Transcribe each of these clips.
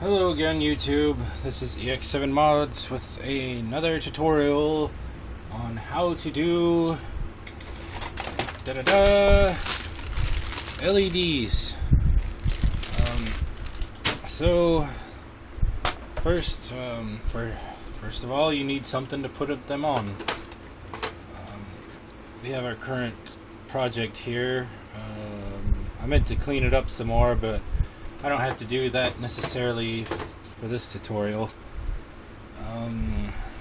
Hello again, YouTube. This is EX7 Mods with another tutorial on how to do LEDs. So first of all, you need something to put them on. We have our current project here. I meant to clean it up some more, but I don't have to do that necessarily for this tutorial.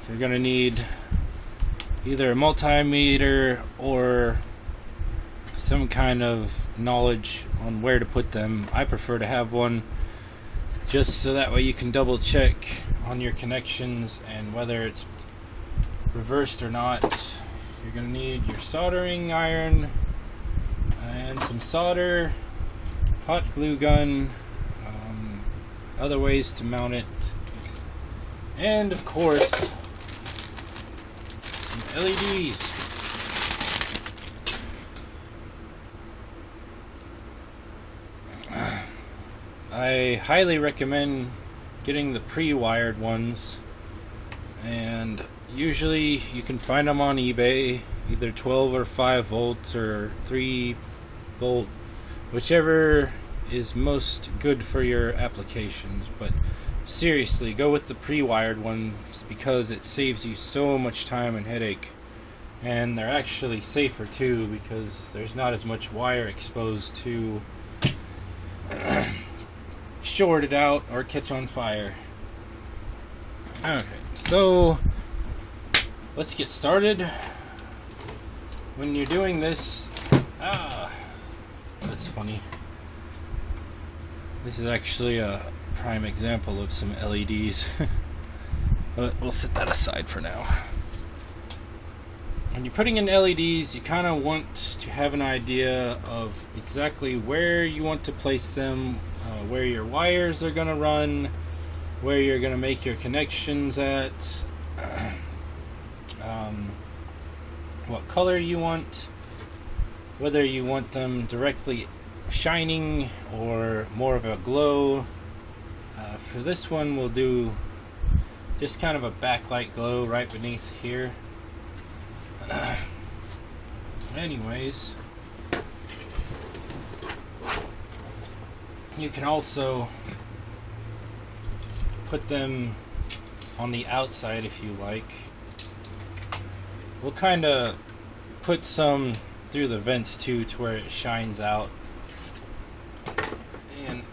You're gonna need either a multimeter or some kind of knowledge on where to put them. I prefer to have one just so that way you can double check on your connections and whether it's reversed or not. You're gonna need your soldering iron and some solder, hot glue gun, other ways to mount it, and of course some LEDs. I highly recommend getting the pre-wired ones, and usually you can find them on eBay, either 12 or 5 volts or 3 volt, whichever is most good for your applications. But seriously, go with the pre-wired ones because it saves you so much time and headache, and they're actually safer too because there's not as much wire exposed to short it out or catch on fire. Okay, so let's get started. When you're doing this, that's funny. This is actually a prime example of some LEDs, but we'll set that aside for now. When you're putting in LEDs, you kind of want to have an idea of exactly where you want to place them, where your wires are going to run, where you're going to make your connections at, what color you want, whether you want them directly shining or more of a glow. For this one, we'll do just kind of a backlight glow right beneath here. Anyways, you can also put them on the outside if you like. We'll kind of put some through the vents too, to where it shines out. And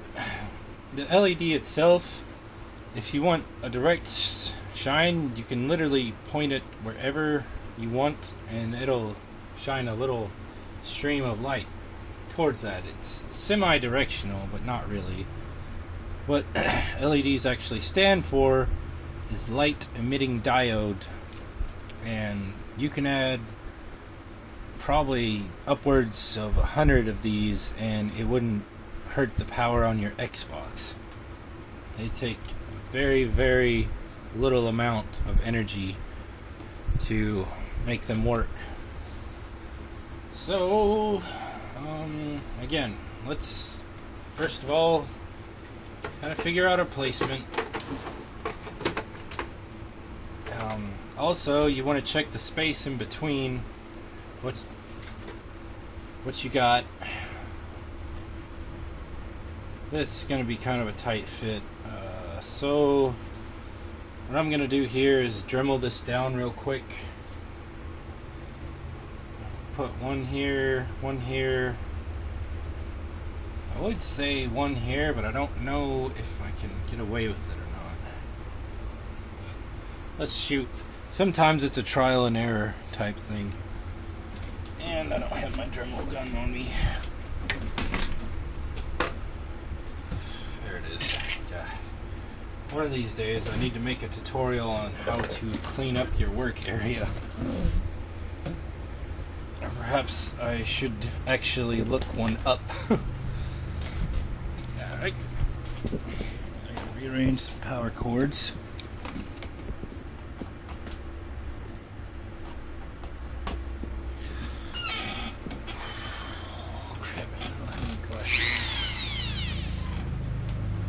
the LED itself, if you want a direct shine, you can literally point it wherever you want and it'll shine a little stream of light towards that. It's semi-directional, but not really. What LEDs actually stand for is light emitting diode, and you can add probably upwards of 100 of these and it wouldn't hurt the power on your Xbox. They take a very, very little amount of energy to make them work. So again, let's first of all kind of figure out our placement. Also, you want to check the space in between what you got. This is going to be kind of a tight fit. So what I'm going to do here is Dremel this down real quick. Put one here, one here. I would say one here, but I don't know if I can get away with it or not. Let's shoot. Sometimes it's a trial and error type thing. And I don't have my Dremel gun on me. There it is. God. One of these days I need to make a tutorial on how to clean up your work area. Or perhaps I should actually look one up. Alright. Rearrange some power cords.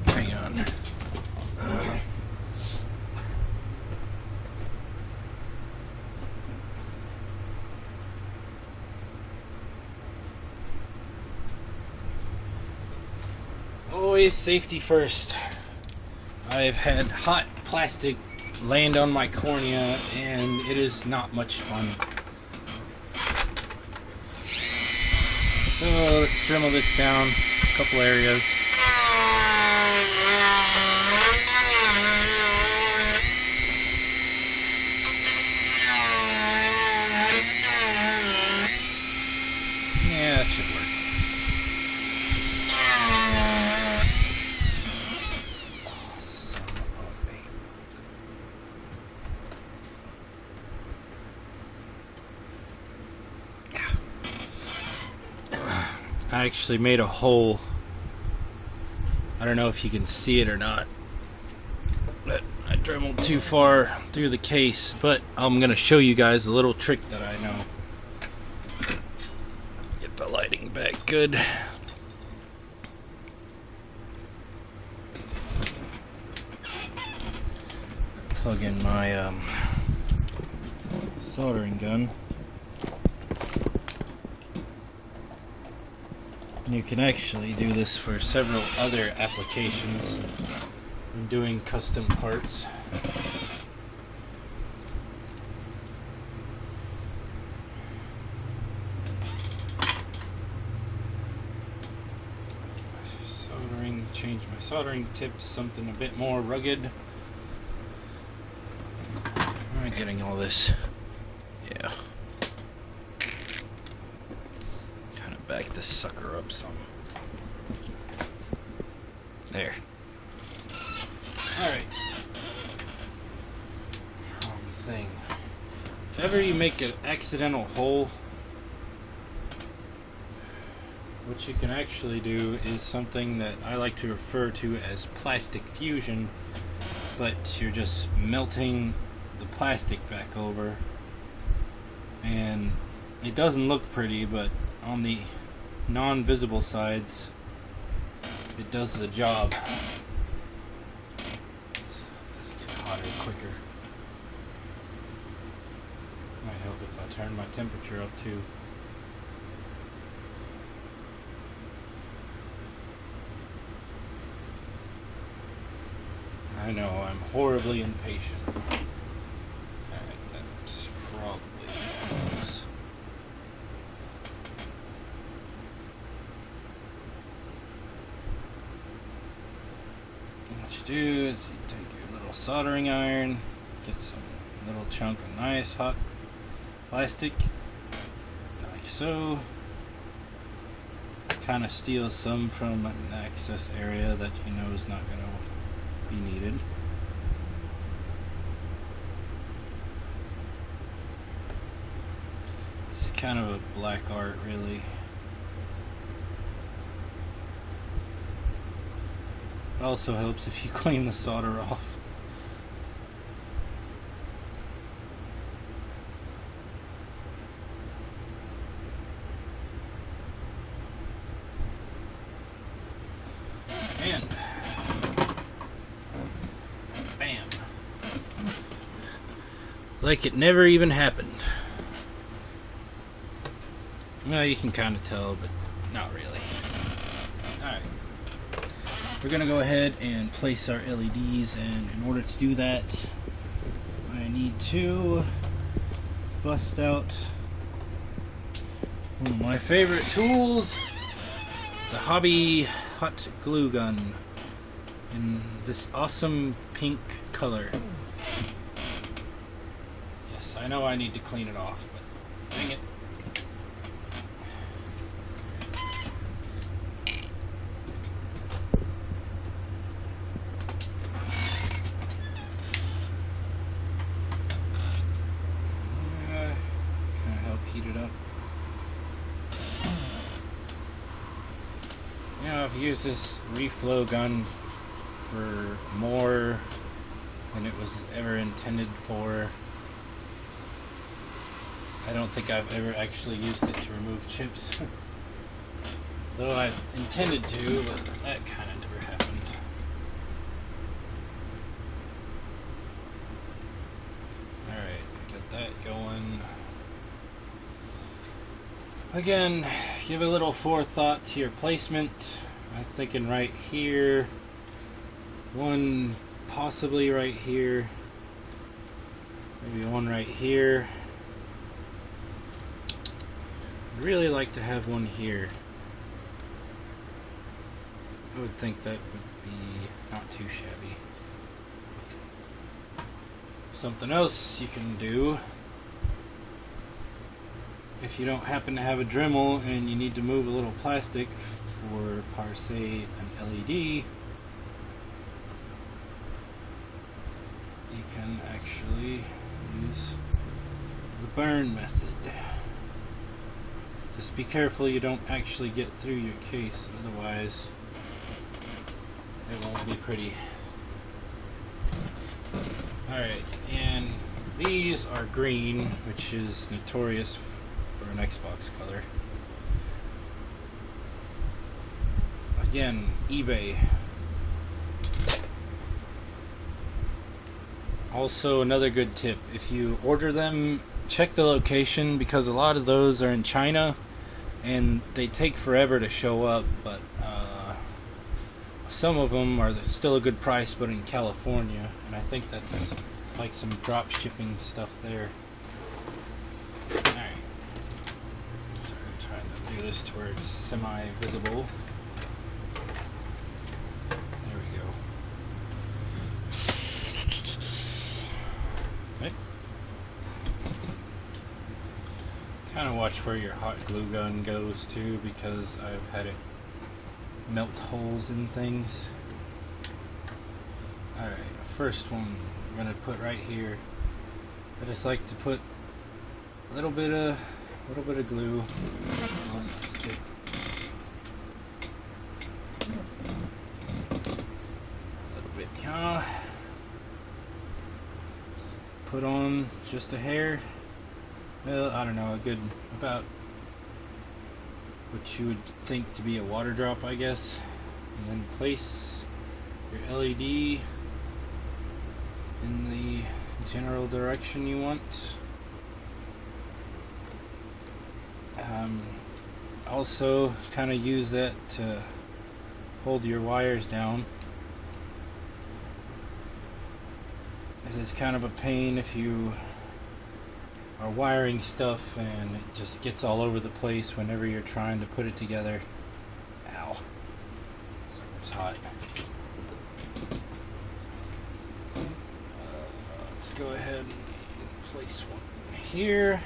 Hang on. Always safety first. I've had hot plastic land on my cornea, and it is not much fun. So let's dremel this down a couple areas. Yeah, that should work. I actually made a hole. I don't know if you can see it or not, but I dremeled too far through the case, but I'm going to show you guys a little trick that I know. Get the lighting back good. Plug in my soldering gun. You can actually do this for several other applications when doing custom parts. Soldering, change my soldering tip to something a bit more rugged. Am I getting all this? Yeah. Back this sucker up some. There. Alright. Wrong thing. If ever you make an accidental hole, what you can actually do is something that I like to refer to as plastic fusion, but you're just melting the plastic back over, and it doesn't look pretty, but on the non-visible sides it does the job. Let's get hotter quicker. Might help if I turn my temperature up too. I know, I'm horribly impatient. Alright, that's probably close. What you do is you take your little soldering iron, get some little chunk of nice hot plastic, like so. Kind of steal some from an access area that you know is not going to be needed. It's kind of a black art, really. It also helps if you clean the solder off. And bam. Like it never even happened. Well, you can kind of tell, but not really. Alright. We're going to go ahead and place our LEDs, and in order to do that, I need to bust out one of my favorite tools, the Hobby Hot Glue Gun, in this awesome pink color. Yes, I know I need to clean it off, but dang it. Heat it up. You know, I've used this reflow gun for more than it was ever intended for. I don't think I've ever actually used it to remove chips. Though I intended to, but that kind of never happened. Again, give a little forethought to your placement. I'm thinking right here, one possibly right here, maybe one right here. I'd really like to have one here. I would think that would be not too shabby. Something else you can do, if you don't happen to have a Dremel and you need to move a little plastic for, per se, an LED, you can actually use the burn method. Just be careful you don't actually get through your case, otherwise it won't be pretty. Alright, and these are green, which is notorious for an Xbox color. Again, eBay. Also, another good tip, if you order them, check the location, because a lot of those are in China and they take forever to show up, but some of them are still a good price, but in California, and I think that's like some drop shipping stuff there. Alright, so I'm trying to do this to where it's semi-visible. There we go. Okay. Kind of watch where your hot glue gun goes too, because I've had it melt holes in things. Alright, first one I'm gonna put right here. I just like to put a little bit of glue. Stick. A little bit here. Put on just a hair. Well, I don't know, a good about what you would think to be a water drop, I guess. And then place your LED in the general direction you want. Also, kind of use that to hold your wires down. It's kind of a pain if you are wiring stuff and it just gets all over the place whenever you're trying to put it together. Ow. Sucker's hot. Let's go ahead and place one here.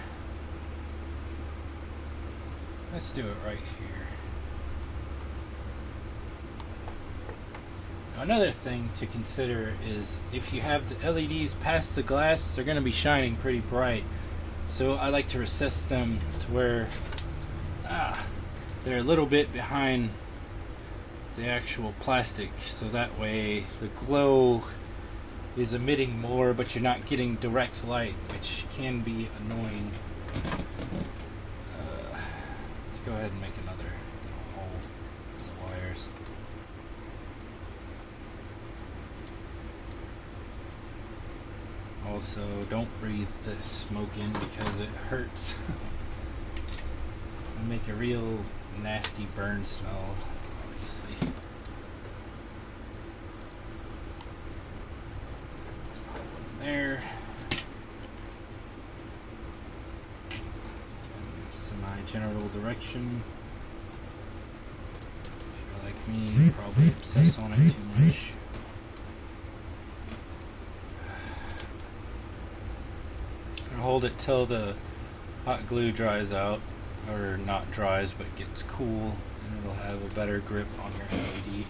Let's do it right here. Now, another thing to consider is if you have the LEDs past the glass, they're going to be shining pretty bright. So I like to recess them to where they're a little bit behind the actual plastic, so that way the glow is emitting more, but you're not getting direct light, which can be annoying. Let's go ahead and make another hole in the wires. Also, don't breathe the smoke in because it hurts. It'll make a real nasty burn smell, obviously. There. Semi-general direction. If you're like me, you probably obsess on it too much. Hold it till the hot glue dries out, or not dries but gets cool, and it'll have a better grip on your LED.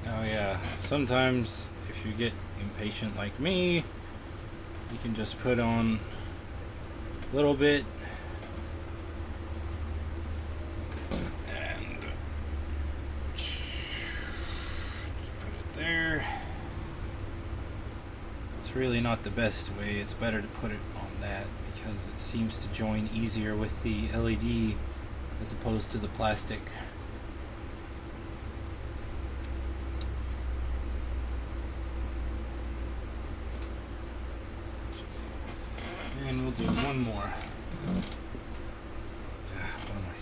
Oh yeah, sometimes if you get impatient like me, you can just put on a little bit and put it there. It's really not the best way. It's better to put it on that because it seems to join easier with the LED as opposed to the plastic. we'll do one more. What am I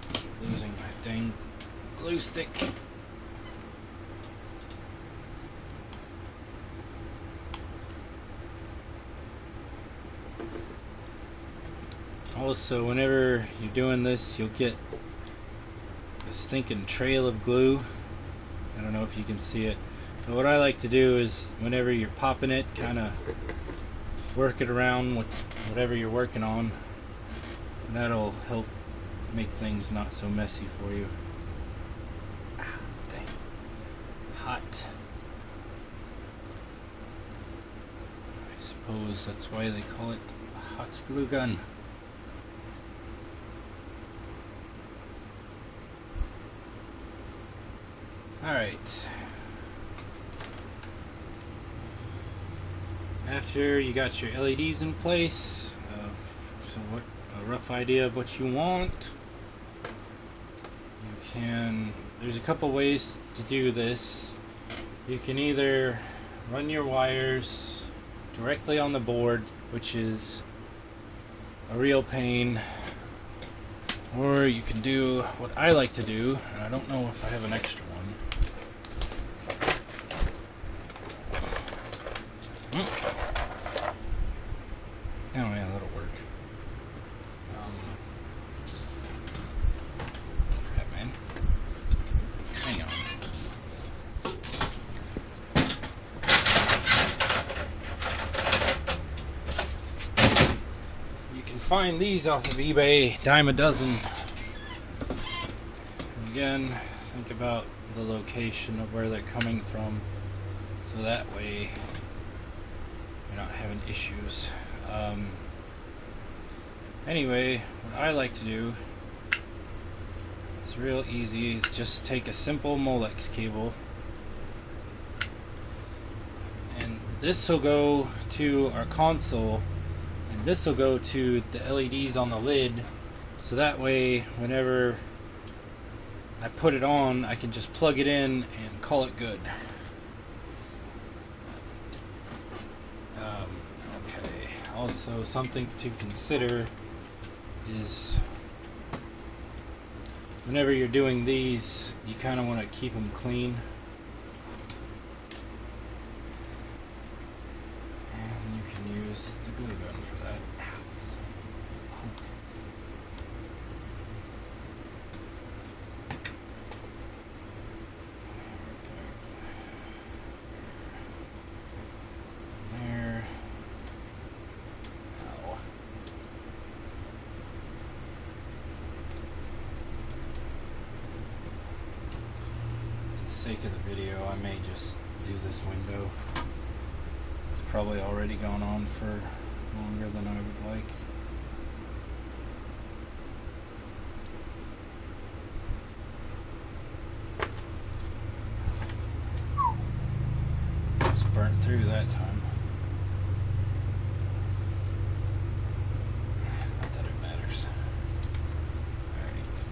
thinking? Losing my dang glue stick. Also, whenever you're doing this, you'll get a stinking trail of glue. I don't know if you can see it. But what I like to do is, whenever you're popping it, kind of work it around with whatever you're working on. And that'll help make things not so messy for you. Ah, dang. Hot. I suppose that's why they call it a hot glue gun. Alright. After you got your LEDs in place, so what a rough idea of what you want, you can, there's a couple ways to do this. You can either run your wires directly on the board, which is a real pain, or you can do what I like to do, and I don't know if I have an extra one. Oh yeah, that'll work. Crap, man. Hang on. You can find these off of eBay, dime a dozen. And again, think about the location of where they're coming from, so that way you're not having issues. Anyway, what I like to do, it's real easy, is just take a simple Molex cable, and this will go to our console, and this will go to the LEDs on the lid, so that way whenever I put it on, I can just plug it in and call it good. Also, something to consider is whenever you're doing these, you kind of want to keep them clean. And you can use the glue gun for that. Ow, son of a punk. There. Sake of the video, I may just do this window. It's probably already gone on for longer than I would like. It's burnt through that time. Not that it matters. Alright.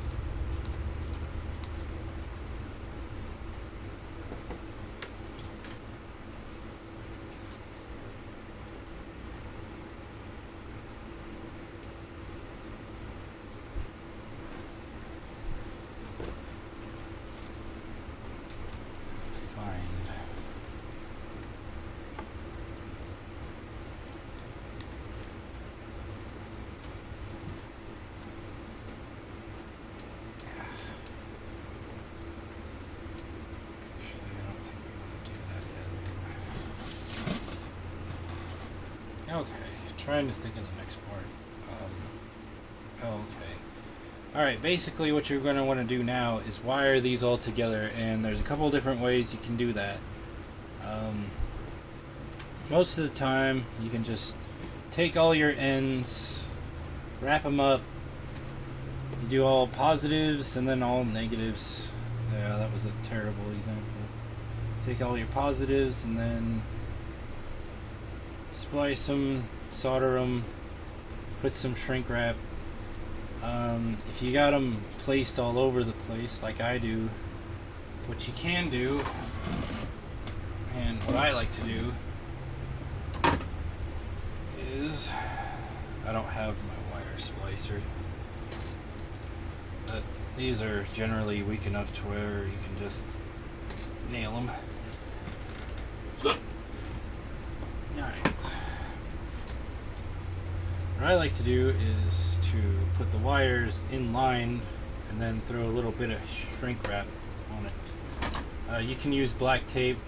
Okay, trying to think of the next part. Okay. Alright, basically what you're going to want to do now is wire these all together, and there's a couple different ways you can do that. Most of the time, you can just take all your ends, wrap them up, do all positives and then all negatives. Yeah, that was a terrible example. Take all your positives and then splice them, solder them, put some shrink wrap. If you got them placed all over the place like I do, what you can do, and what I like to do, is I don't have my wire splicer, but these are generally weak enough to where you can just nail them. Alright. What I like to do is to put the wires in line and then throw a little bit of shrink wrap on it. You can use black tape.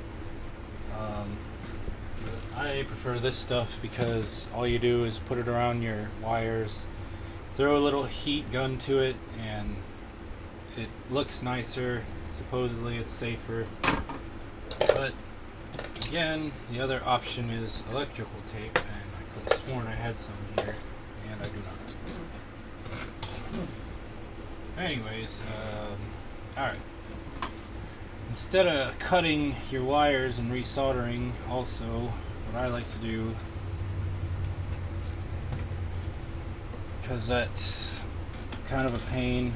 I prefer this stuff because all you do is put it around your wires, throw a little heat gun to it, and it looks nicer. Supposedly it's safer. But again, the other option is electrical tape, and I could have sworn I had some here, and I do not. Anyways, alright. Instead of cutting your wires and resoldering, also, what I like to do, because that's kind of a pain,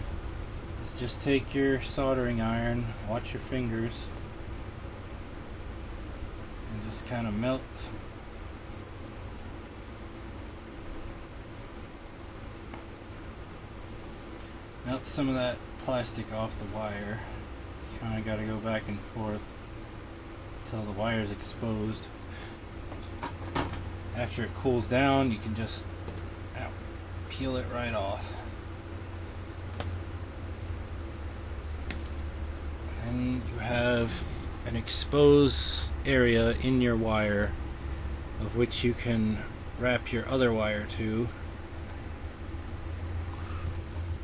is just take your soldering iron, watch your fingers, and just kind of melt some of that plastic off the wire. You kind of got to go back and forth until the wire is exposed. After it cools down, you can just peel it right off. And you have an exposed area in your wire of which you can wrap your other wire to.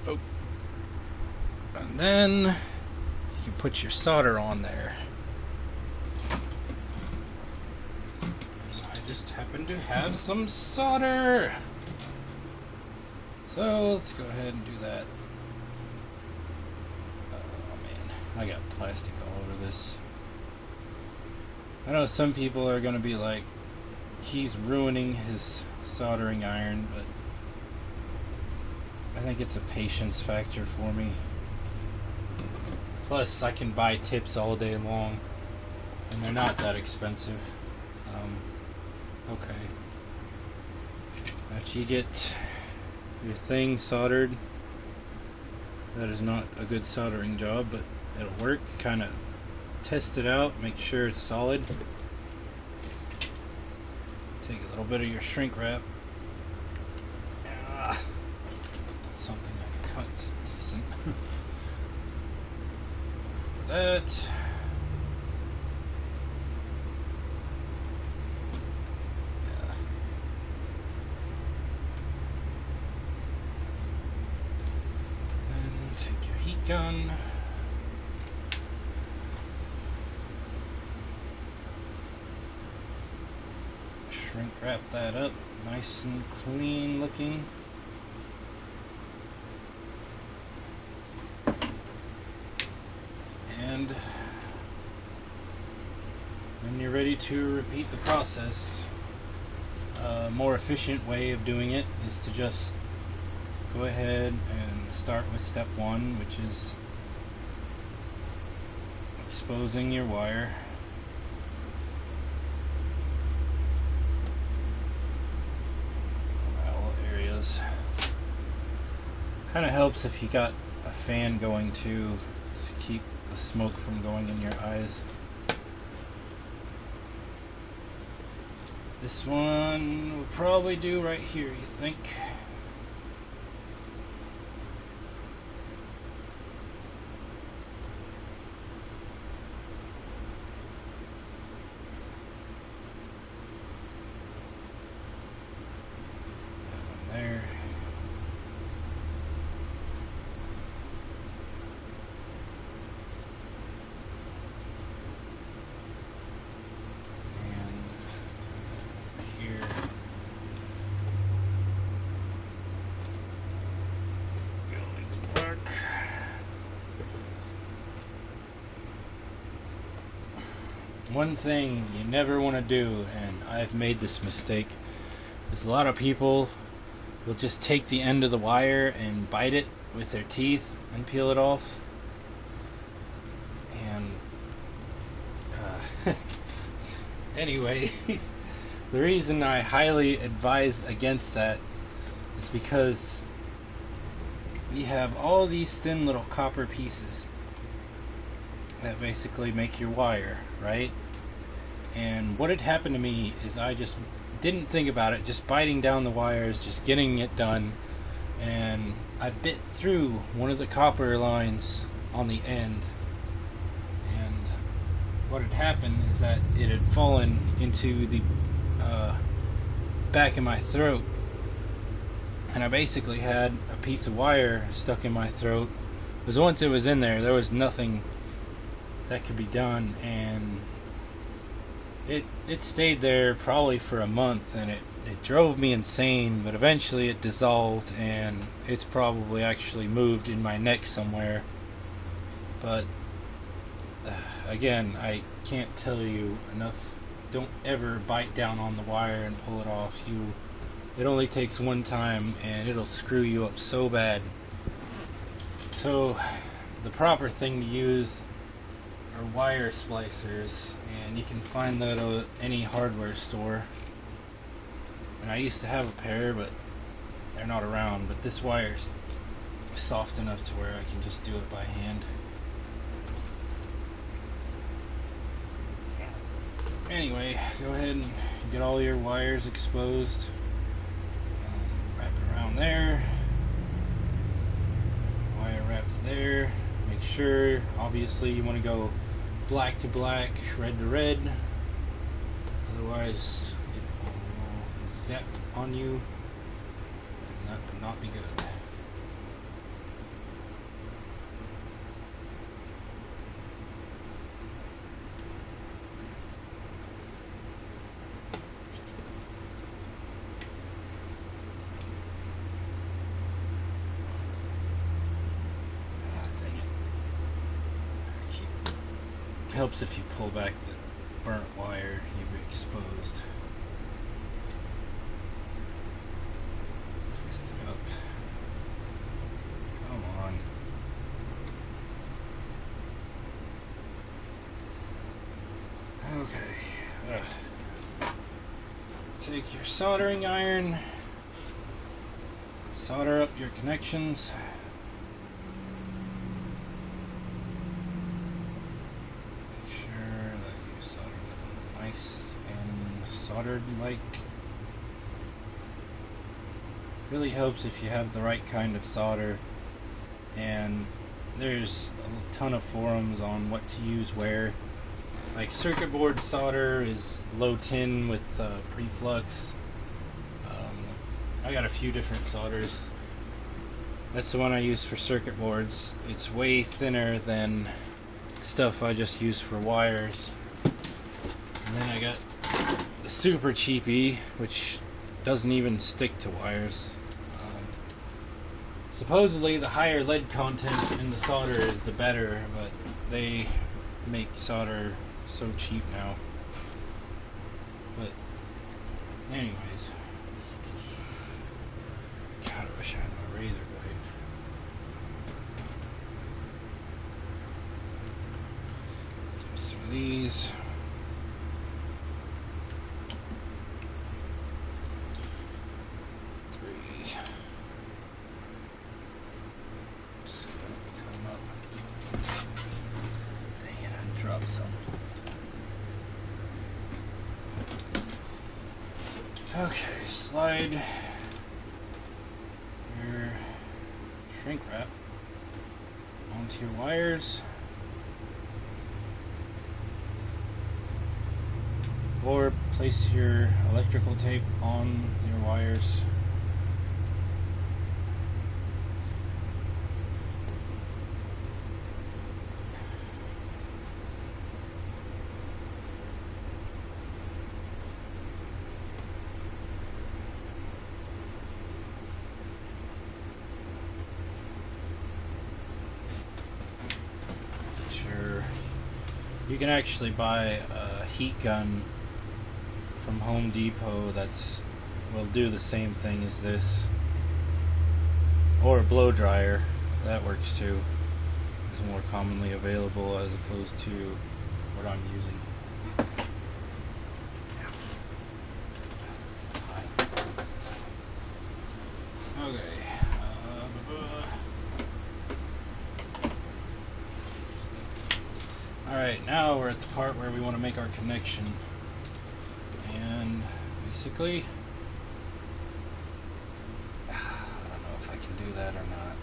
Oh. And then you can put your solder on there. I just happen to have some solder, so let's go ahead and do that. Oh man, I got plastic all over this. I know some people are going to be like, he's ruining his soldering iron, but I think it's a patience factor for me. Plus, I can buy tips all day long, and they're not that expensive. Okay. After you get your thing soldered, that is not a good soldering job, but it'll work. Kind of test it out, make sure it's solid. Take a little bit of your shrink wrap. Something that cuts decent. That. Yeah. Then take your heat gun. Shrink wrap that up, nice and clean looking. And when you're ready to repeat the process, a more efficient way of doing it is to just go ahead and start with step one, which is exposing your wire. All areas. Kind of helps if you got a fan going too, to keep the smoke from going in your eyes. This one will probably do right here, you think? That one there. One thing you never want to do, and I've made this mistake, is a lot of people will just take the end of the wire and bite it with their teeth and peel it off. And anyway, The reason I highly advise against that is because you have all these thin little copper pieces that basically make your wire, right? And what had happened to me is I just didn't think about it, just biting down the wires, just getting it done, and I bit through one of the copper lines on the end, and what had happened is that it had fallen into the back of my throat, and I basically had a piece of wire stuck in my throat, because once it was in there was nothing that could be done, and it stayed there probably for a month, and it drove me insane, but eventually it dissolved, and it's probably actually moved in my neck somewhere. But again, I can't tell you enough, don't ever bite down on the wire and pull it off. It only takes one time and it'll screw you up so bad. So the proper thing to use are wire splicers, and you can find that at any hardware store. And I used to have a pair, but they're not around. But this wire's soft enough to where I can just do it by hand. Anyway, go ahead and get all your wires exposed. Wrap it around there. Wire wraps there. Make sure, obviously, you want to go black to black, red to red. Otherwise, it will zap on you, and that would not be good. Helps if you pull back the burnt wire, you'll be exposed. Twist it up. Come on. Okay. Take your soldering iron, solder up your connections. Soldered like. Really helps if you have the right kind of solder, and there's a ton of forums on what to use where. Like circuit board solder is low tin with pre-flux. I got a few different solders. That's the one I use for circuit boards. It's way thinner than stuff I just use for wires. And then I got the super cheapy, which doesn't even stick to wires. Supposedly the higher lead content in the solder is the better, but they make solder so cheap now. But anyways, God, I wish I had my razor blade. Do some of these. Okay, slide your shrink wrap onto your wires, or place your electrical tape on your wires. You can actually buy a heat gun from Home Depot will do the same thing as this, or a blow dryer. That works too. It's more commonly available as opposed to what I'm using. Alright, now we're at the part where we want to make our connection. And basically, I don't know if I can do that or not.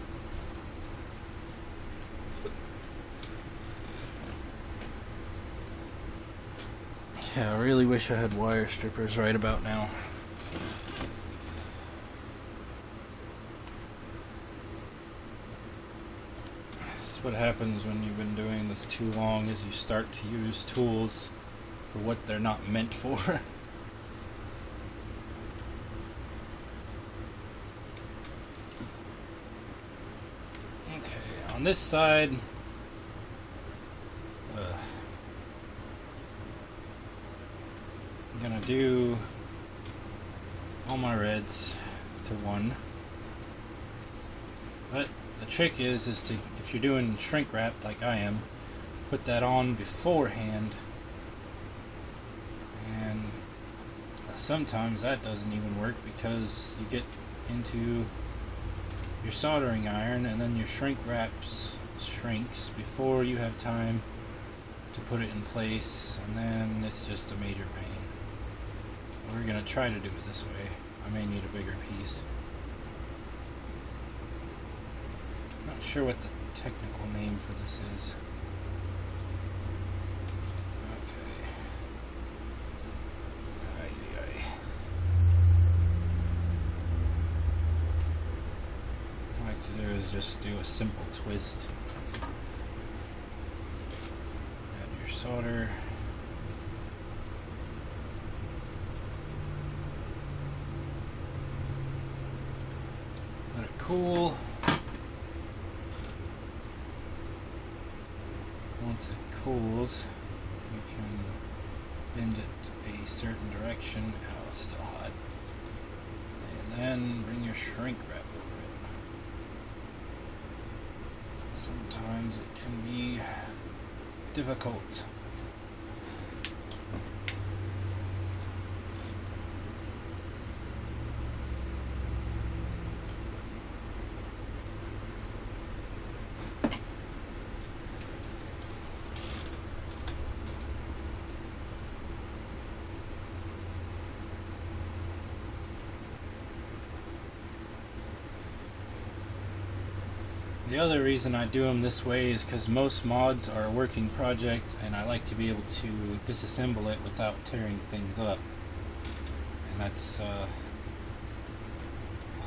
Yeah, I really wish I had wire strippers right about now. That's what happens when you've been doing this too long, is you start to use tools for what they're not meant for. Okay, on this side, I'm gonna do all my reds to 1. But the trick is to, if you're doing shrink wrap like I am, put that on beforehand. And sometimes that doesn't even work because you get into your soldering iron and then your shrink wraps shrinks before you have time to put it in place, and then it's just a major pain. We're gonna try to do it this way. I may need a bigger piece. Not sure what the technical name for this is. Okay. What I like to do is just do a simple twist. Add your solder. Let it cool. Once it cools, you can bend it a certain direction. Oh, it's still hot. And then bring your shrink wrap over it. Sometimes it can be difficult. The other reason I do them this way is because most mods are a working project and I like to be able to disassemble it without tearing things up. And that's a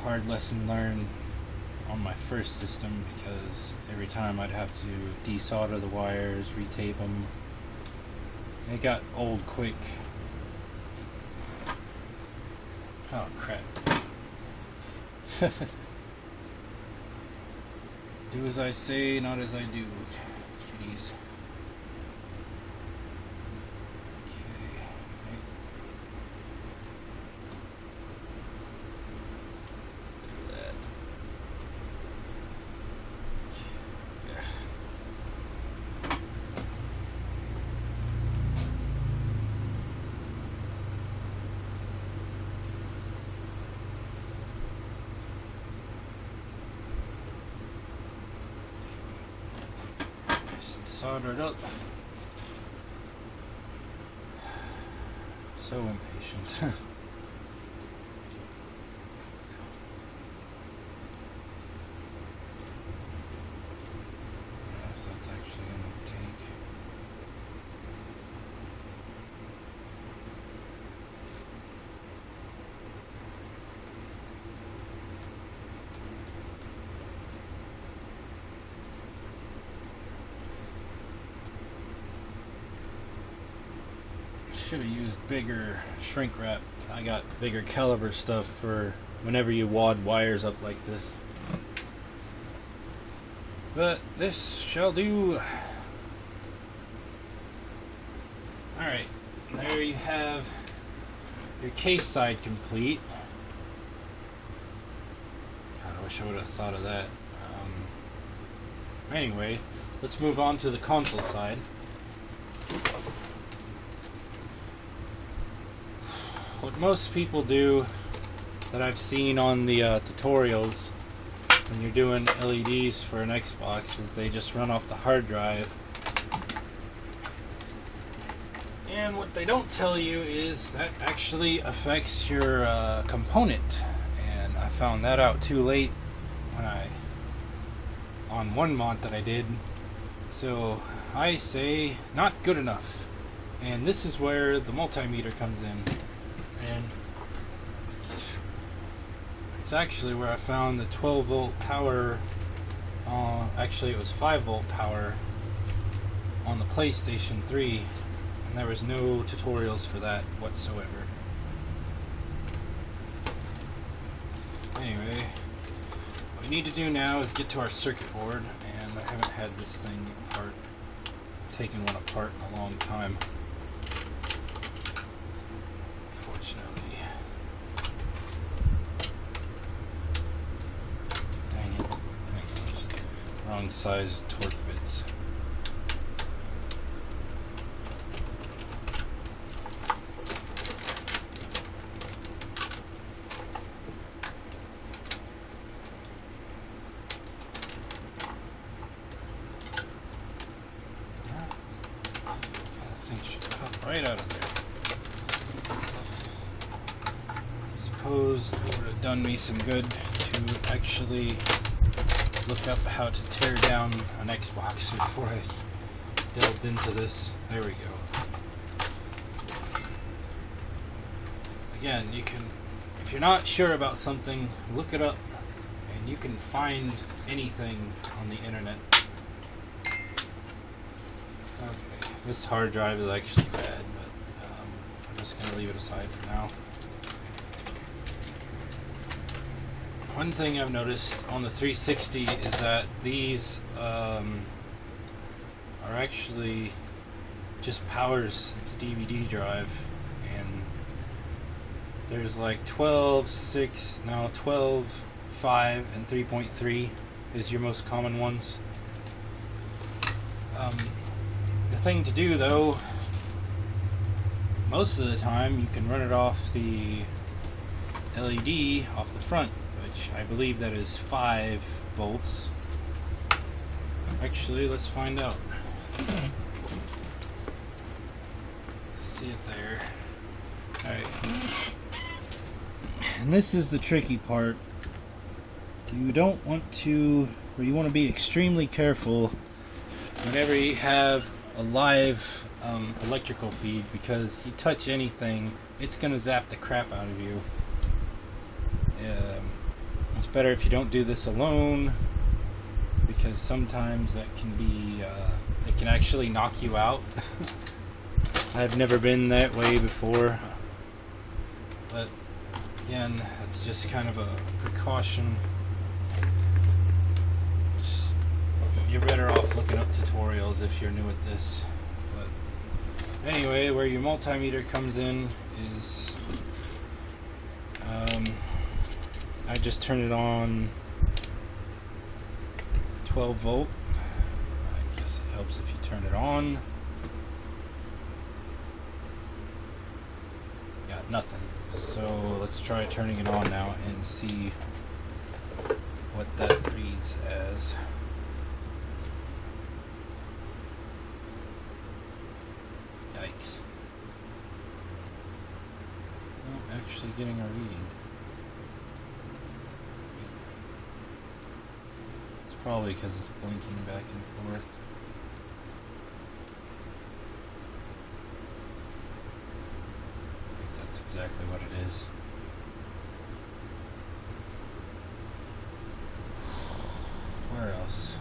hard lesson learned on my first system, because every time I'd have to desolder the wires, retape them. It got old quick. Oh crap. Do as I say, not as I do, kitties. Okay. Do that. Yeah. Soldered up. So impatient. Yes, that's actually going to take. Should have used bigger shrink wrap. I got bigger caliber stuff for whenever you wad wires up like this. But this shall do. Alright, there you have your case side complete. God, I wish I would have thought of that. Anyway, let's move on to the console side. What most people do that I've seen on the tutorials when you're doing LEDs for an Xbox is they just run off the hard drive And what they don't tell you is that actually affects your component. And I found that out too late on one mod that I did. So I say not good enough. And this is where the multimeter comes in. And it's actually where I found the 12 volt power. Actually it was 5 volt power on the PlayStation 3. And there was no tutorials for that whatsoever. Anyway, what we need to do now is get to our circuit board, and I haven't had this thing taken one apart in a long time, unfortunately. Dang it. Wrong size torque bits. Right out of there. I suppose it would have done me some good to actually look up how to tear down an Xbox before I delved into this. There we go. Again, you can, if you're not sure about something, look it up, and you can find anything on the internet. Okay. This hard drive is actually bad, but I'm just going to leave it aside for now. One thing I've noticed on the 360 is that these are actually just powers the DVD drive, and there's like 12, 6, now 12, 5, and 3.3 is your most common ones. The thing to do though, most of the time you can run it off the LED off the front, which I believe that is 5 volts. Actually, let's find out. See it there. Alright. And this is the tricky part. You don't want to, or you want to be extremely careful whenever you have a live electrical feed, because you touch anything, it's going to zap the crap out of you. It's better if you don't do this alone, because sometimes that can be, it can actually knock you out. I've never been that way before, but again, it's just kind of a precaution. You're better off looking up tutorials if you're new at this. But anyway, where your multimeter comes in is I just turn it on 12 volt. I guess it helps if you turn it on. Got nothing. So let's try turning it on now and see what that reads as. Yikes. Not actually getting a reading. It's probably because it's blinking back and forth. I think that's exactly what it is. Where else?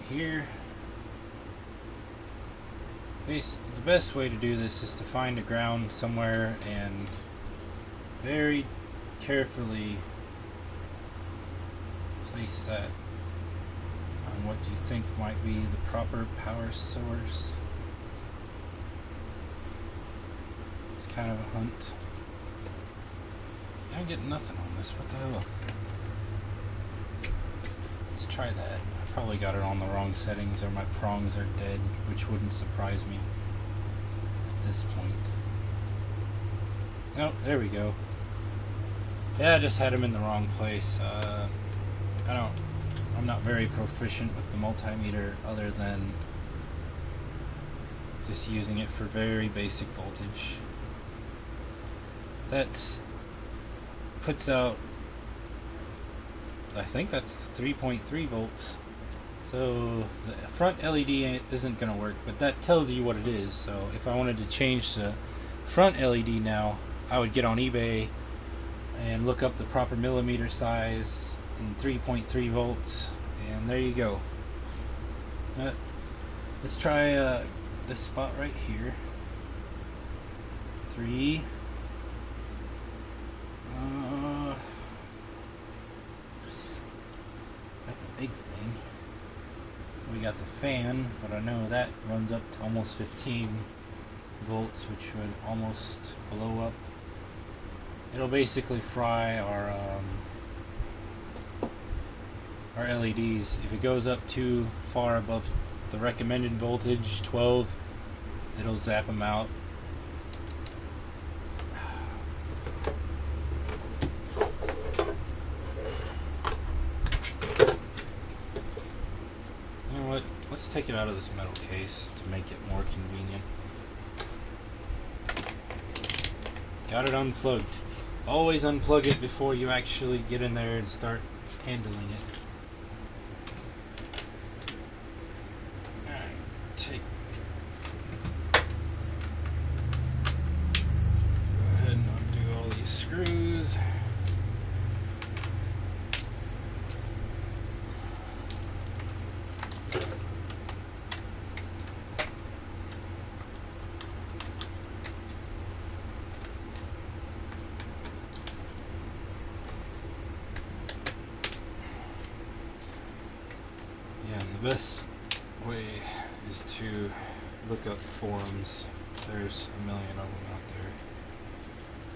Here. The best way to do this is to find a ground somewhere and very carefully place that on what you think might be the proper power source. It's kind of a hunt. I'm getting nothing on this. What the hell? Let's try that. Probably got it on the wrong settings, or my prongs are dead, which wouldn't surprise me at this point. Oh, there we go. Yeah, I just had them in the wrong place. I'm not very proficient with the multimeter other than just using it for very basic voltage. That puts out, I think that's 3.3 volts. So the front LED isn't going to work, but that tells you what it is. So if I wanted to change the front LED now, I would get on eBay and look up the proper millimeter size and 3.3 volts, and there you go. Let's try this spot right here. 3. That's a big thing. We got the fan, but I know that runs up to almost 15 volts, which would almost blow up. It'll basically fry our LEDs. If it goes up too far above the recommended voltage, 12, it'll zap them out. You know what? Let's take it out of this metal case to make it more convenient. Got it unplugged. Always unplug it before you actually get in there and start handling it. Alright, go ahead and undo all these screws. The best way is to look up forums. There's a million of them out there.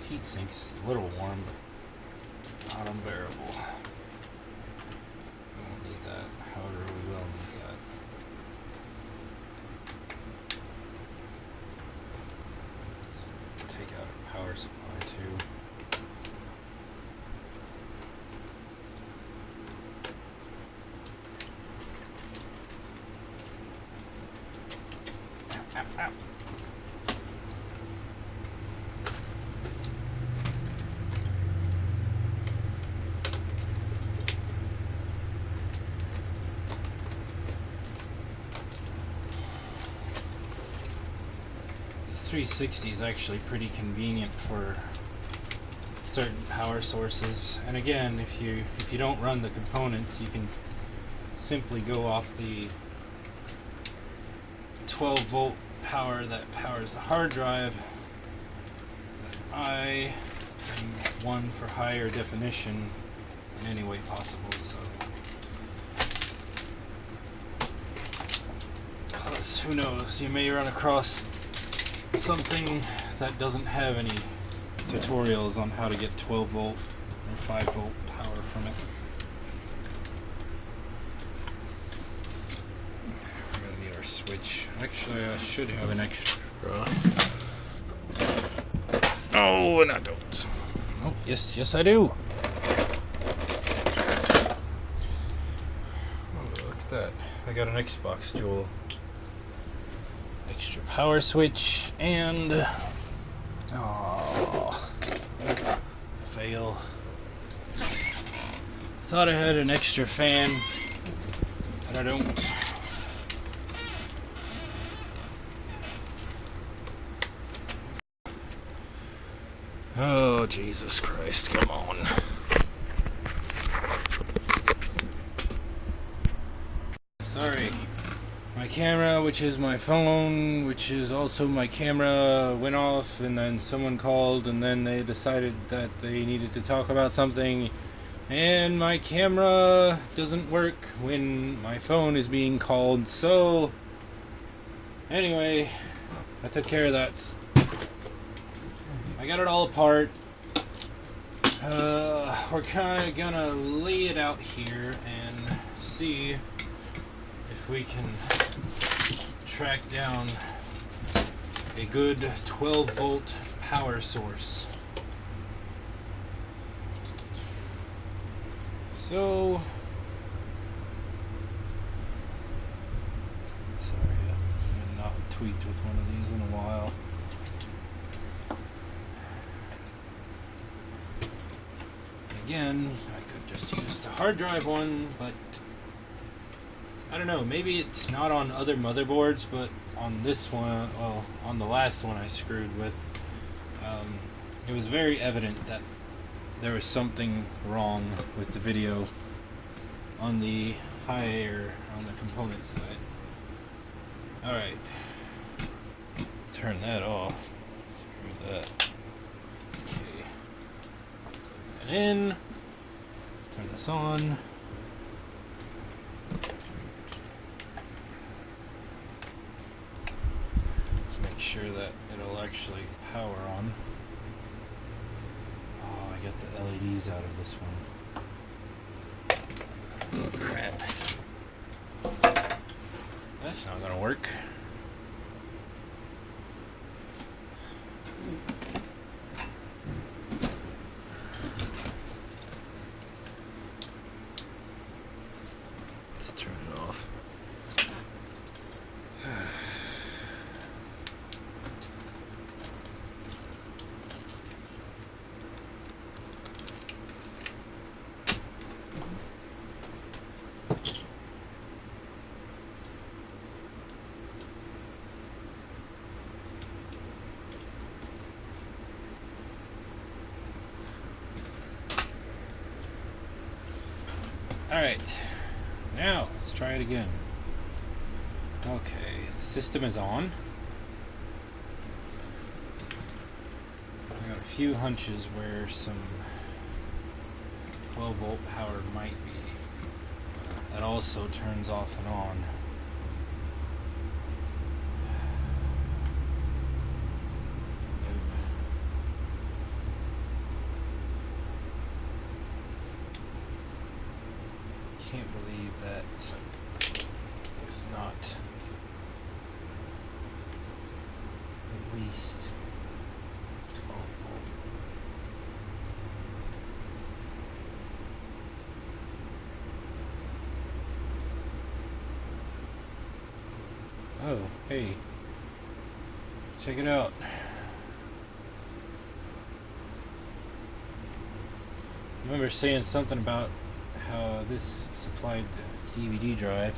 Heat sink's a little warm, but not unbearable. We won't need that. However, we will need that. Let's take out a power supply too. Ow. The 360 is actually pretty convenient for certain power sources. And again, if you don't run the components, you can simply go off the 12 volt power that powers the hard drive. I am one for higher definition in any way possible, so plus who knows, you may run across something that doesn't have any tutorials on how to get 12 volt or 5 volt power from it. Switch. Actually, I should have an extra. Oh, and I don't. Oh, yes, I do. Oh, look at that. I got an Xbox Dual. Extra power switch and. Oh. Fail. Thought I had an extra fan, but I don't. Oh, Jesus Christ, come on. Sorry. My camera, which is my phone, which is also my camera, went off, and then someone called, and then they decided that they needed to talk about something, and my camera doesn't work when my phone is being called, so anyway, I took care of that. I got it all apart. We're kind of gonna lay it out here and see if we can track down a good 12 volt power source. So tweaked with one of these in a while. Again, I could just use the hard drive one, but I don't know, maybe it's not on other motherboards, but on this one, well, on the last one I screwed with, it was very evident that there was something wrong with the video on the higher, on the component side. Alright, turn that off, screw that, okay, plug that in, turn this on. Make sure that it'll actually power on. Oh, I got the LEDs out of this one. Oh, crap. That's not gonna work. Let's turn it off. Alright, now let's try it again. Okay, the system is on. I got a few hunches where some 12 volt power might be. That also turns off and on. Can't believe that was not at least 12 volt. Oh, hey, check it out. I remember saying something about how this supplied the DVD drive.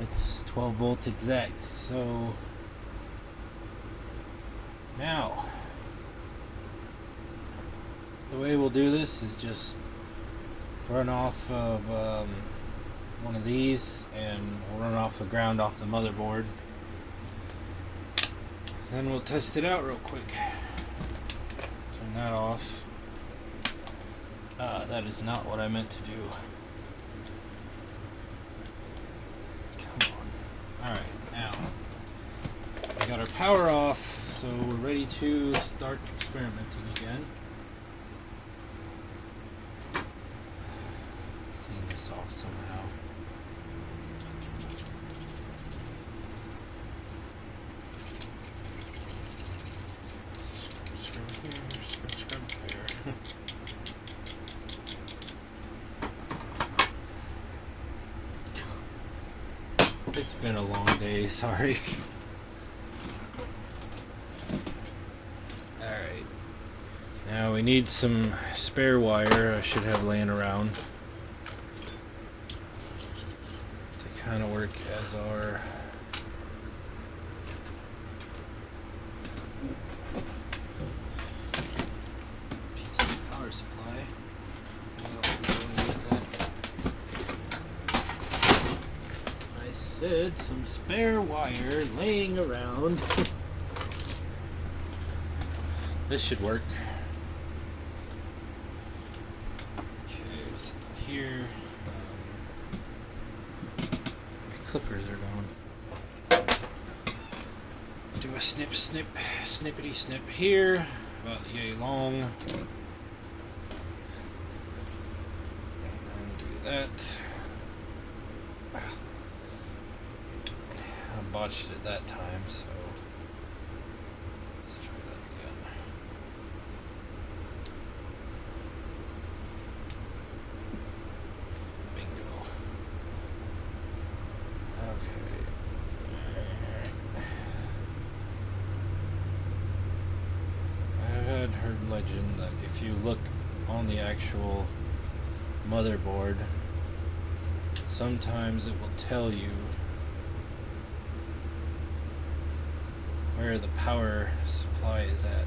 It's 12 volts exact. So now the way we'll do this is just run off of one of these, and we'll run off the ground off the motherboard. Then we'll test it out real quick. Turn that off. That is not what I meant to do. Come on. Alright, now we got our power off, so we're ready to start experimenting again. Clean this off somehow. Scrub here, scrub there. It's been a long day, sorry. Alright. Now we need some spare wire I should have laying around to kind of work as our piece of power supply. Said some spare wire laying around. This should work. Okay, sit here. My clippers are gone. Do a snip, snip, snippity snip here, about yay long. And do that. Botched it that time, so let's try that again. Bingo. Okay. had heard legend that if you look on the actual motherboard, sometimes it will tell you where the power supply is at.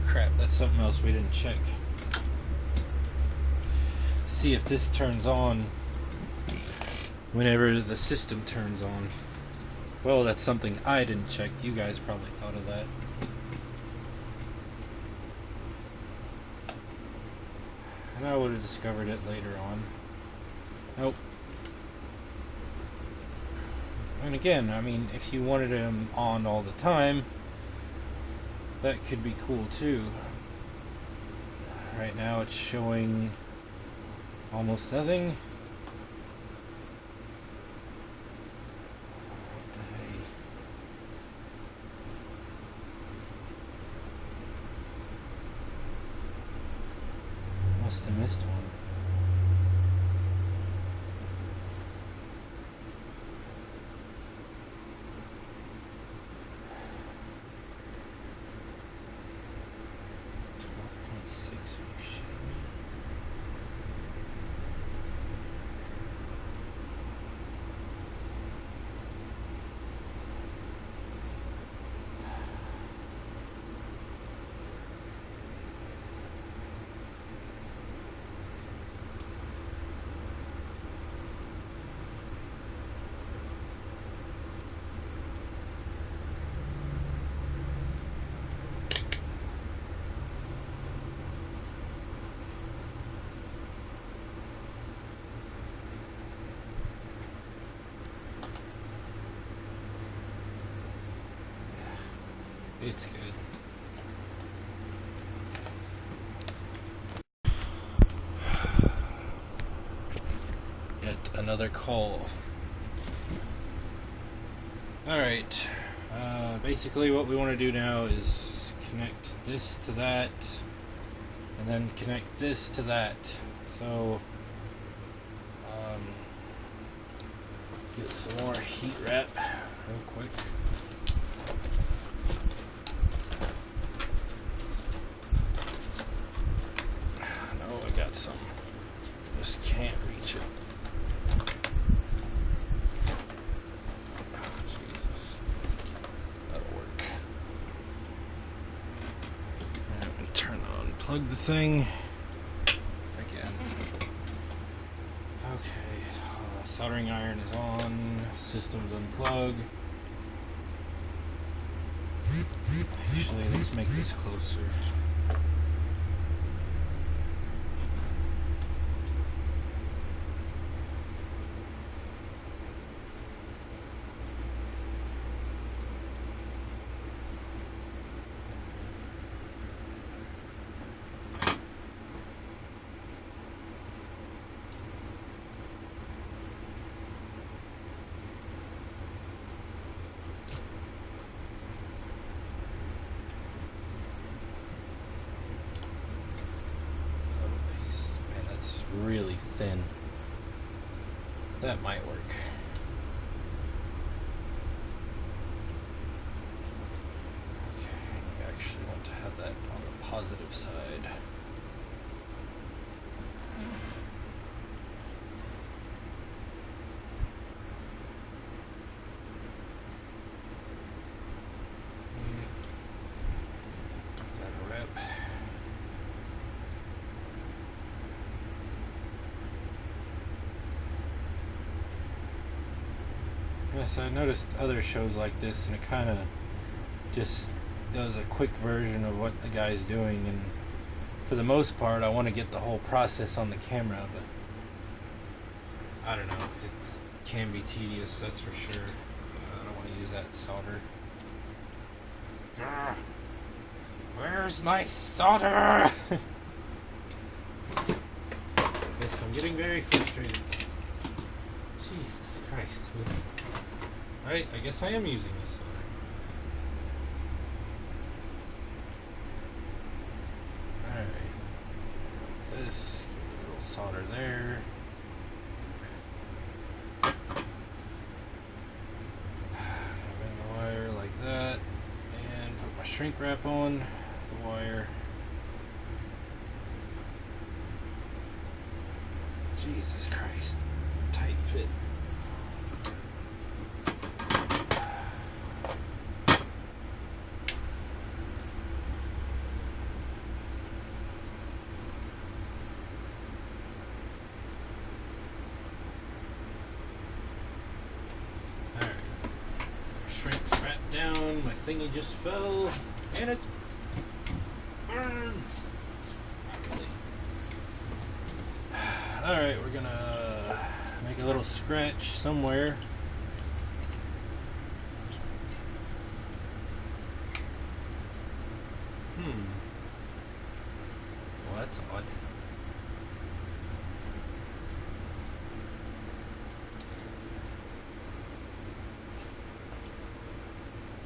Crap, that's something else we didn't check. See if this turns on whenever the system turns on. Well, that's something I didn't check. You guys probably thought of that. And I would have discovered it later on. Nope. And again, I mean, if you wanted him on all the time, that could be cool too. Right now it's showing almost nothing. What the hey? Must have missed one. It's good. Yet another call. Alright. Basically what we want to do now is connect this to that, and then connect this to that. So, get some more heat wrap real quick. Some. Just can't reach it. Oh, Jesus. That'll work. And turn on, plug the thing. Again. Okay. Soldering iron is on. System's unplugged. Actually, let's make this closer. Really thin. That might work. Okay, we actually want to have that on the positive side. That'll wrap. Yes, I noticed other shows like this, and it kind of just does a quick version of what the guy's doing, and for the most part I want to get the whole process on the camera, but I don't know, it can be tedious, that's for sure. I don't want to use that solder. Where's my solder? Yes, I'm getting very frustrated. Jesus Christ. Alright, I guess I am using this solder. Alright. This, give a little solder there. Bend the wire like that. And put my shrink wrap on. wire. Jesus Christ. Tight fit. Down, my thingy just fell, and it burns. Alright, we're gonna make a little scratch somewhere. Well, that's odd.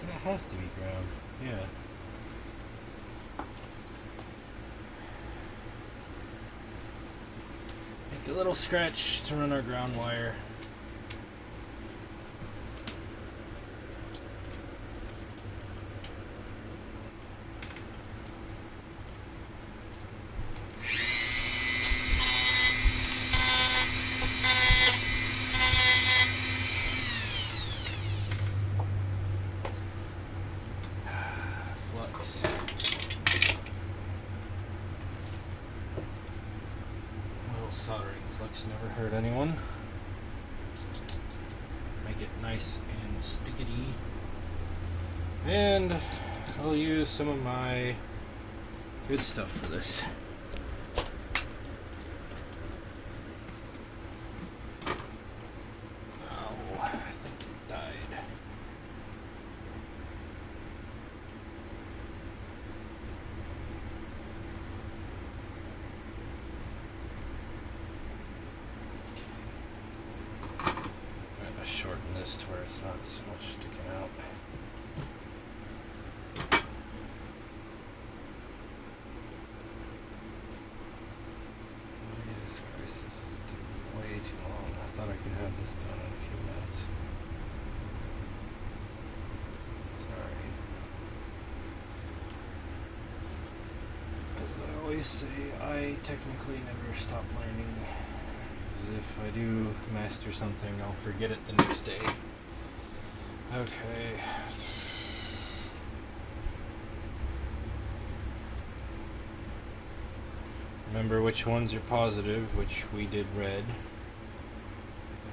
That has to be ground, yeah. Make a little scratch to run our ground wire. Soldering flux never hurt anyone. Make it nice and stickety. And I'll use some of my good stuff for this. Oh, I think it died. Shorten this to where it's not so much sticking out. Jesus Christ, this is taking way too long. I thought I could have this done in a few minutes. Sorry. As I always say, I technically never stop learning. If I do master something, I'll forget it the next day. Okay. Remember which ones are positive, which we did red.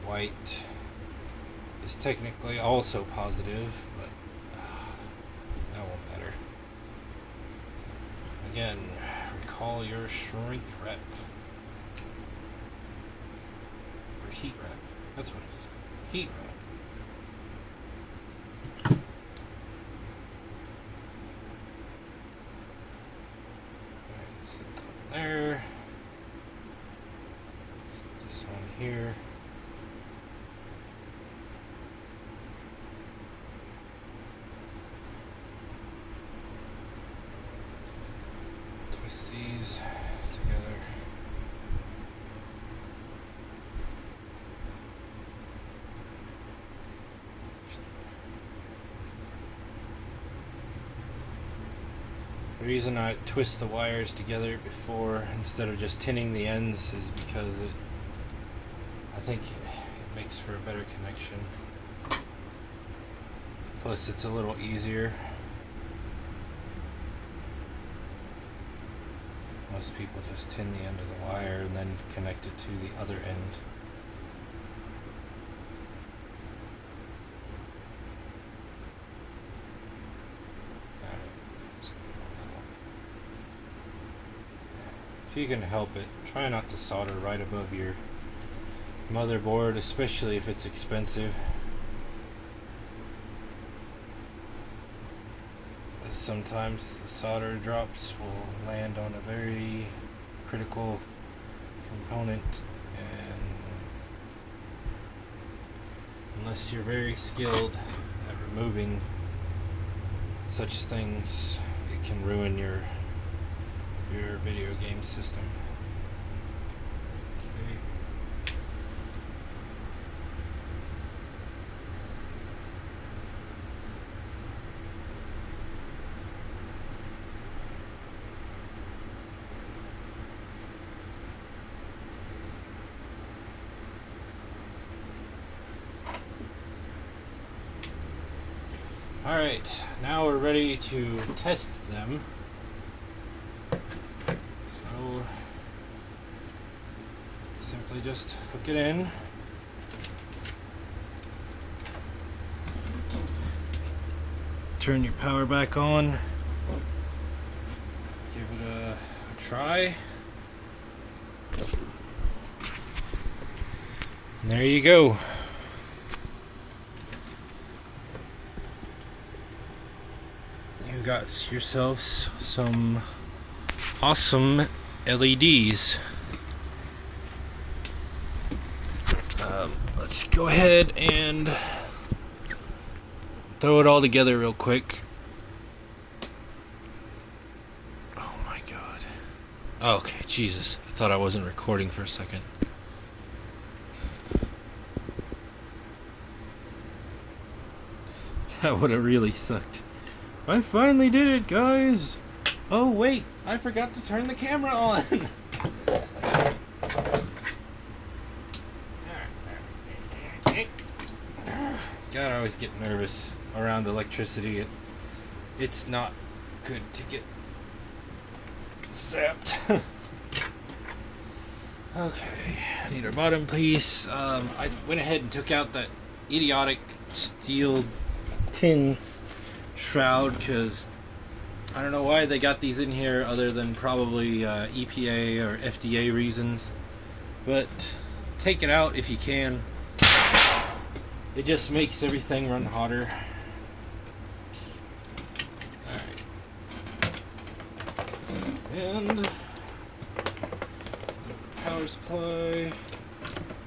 White is technically also positive, but that won't matter. Again, recall your shrink wrap. Heat wrap. That's what it is. Heat wrap. Set that there. Set this on here. Twist these together. The reason I twist the wires together before instead of just tinning the ends is because I think it makes for a better connection. Plus it's a little easier. Most people just tin the end of the wire and then connect it to the other end. If you can help it, try not to solder right above your motherboard, especially if it's expensive. Sometimes the solder drops will land on a very critical component, and unless you're very skilled at removing such things, it can ruin your video game system. Okay. Alright, now we're ready to test them. So, simply just hook it in. Turn your power back on. Give it a try. And there you go. You got yourselves some awesome LEDs. Let's go ahead and throw it all together real quick. Oh my god. Okay, Jesus. I thought I wasn't recording for a second. That would have really sucked. I finally did it, guys! Oh wait, I forgot to turn the camera on! God, I always get nervous around electricity. It's not good to get zapped. Okay, I need our bottom piece. I went ahead and took out that idiotic steel tin shroud because I don't know why they got these in here other than probably EPA or FDA reasons. But take it out if you can. It just makes everything run hotter. Alright. And the power supply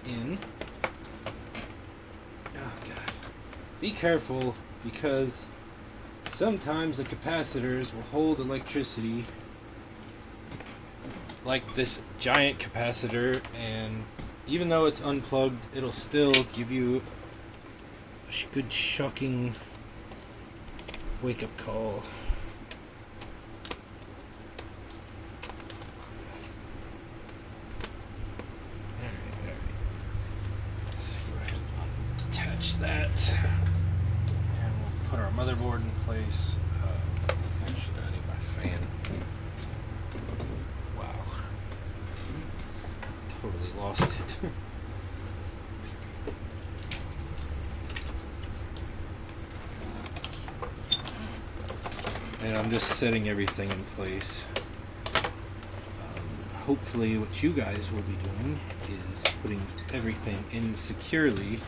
in. Oh god. Be careful because sometimes the capacitors will hold electricity like this giant capacitor, and even though it's unplugged, it'll still give you a good shocking wake-up call. Alright. Let's go ahead and detach that. And we'll put our motherboard in place. Actually, I need my fan. Wow. Totally lost it. And I'm just setting everything in place. Hopefully what you guys will be doing is putting everything in securely.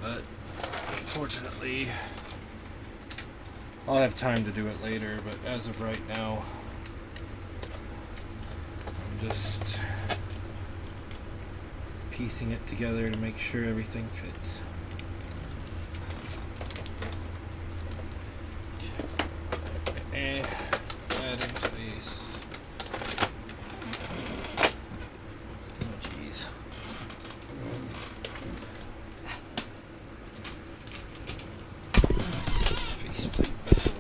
But unfortunately, I'll have time to do it later, but as of right now, I'm just piecing it together to make sure everything fits. And that in place. Oh jeez. Faceplate bezel.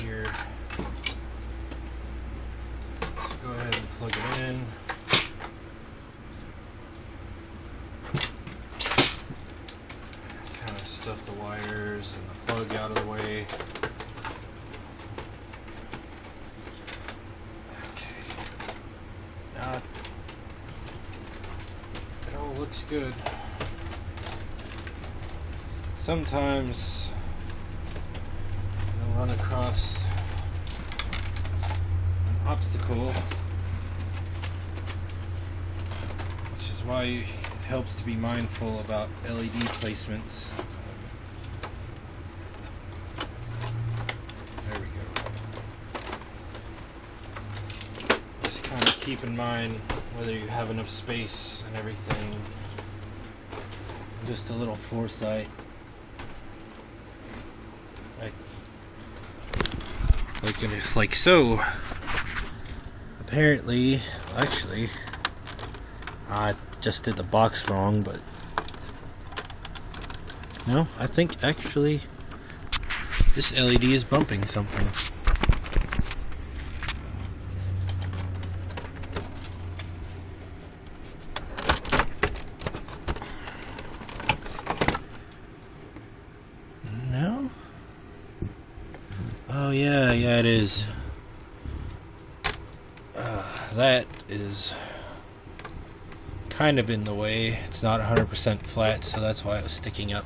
Here. Let's go ahead and plug it in. Kind of stuff the wires and the plug out of the way. Okay. Now it all looks good. sometimes you'll run across an obstacle, which is why it helps to be mindful about LED placements. There we go. Just kind of keep in mind whether you have enough space and everything. Just a little foresight. Like so. Apparently, actually, I just did the box wrong, but no, I think actually this LED is bumping something. No? Oh yeah, it is. That is kind of in the way. It's not 100% flat, so that's why it was sticking up.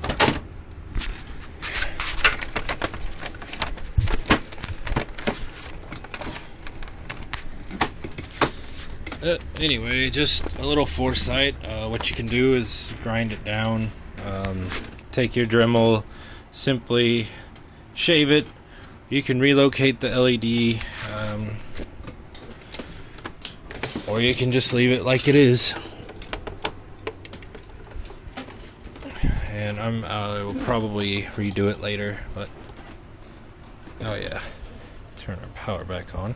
Anyway, just a little foresight. What you can do is grind it down. Take your Dremel, simply shave it. You can relocate the LED, or you can just leave it like it is. And I will probably redo it later, but oh yeah, turn our power back on.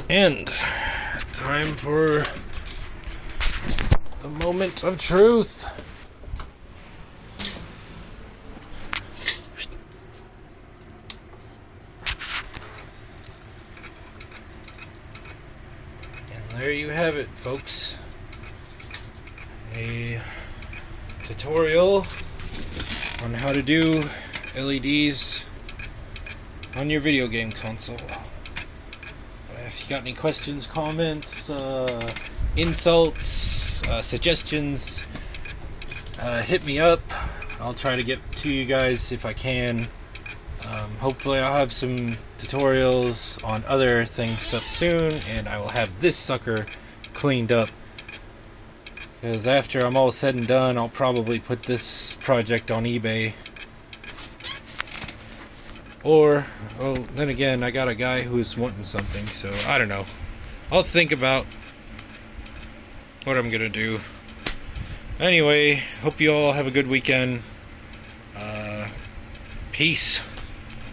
And time for the moment of truth. And there you have it, folks. A tutorial on how to do LEDs on your video game console. If you got any questions, comments, insults, suggestions, hit me up. I'll try to get to you guys if I can. Hopefully I'll have some tutorials on other things up soon, and I will have this sucker cleaned up. Because after I'm all said and done, I'll probably put this project on eBay. Or, oh, then again, I got a guy who's wanting something, so I don't know. I'll think about what I'm gonna do. Anyway, hope you all have a good weekend. Peace.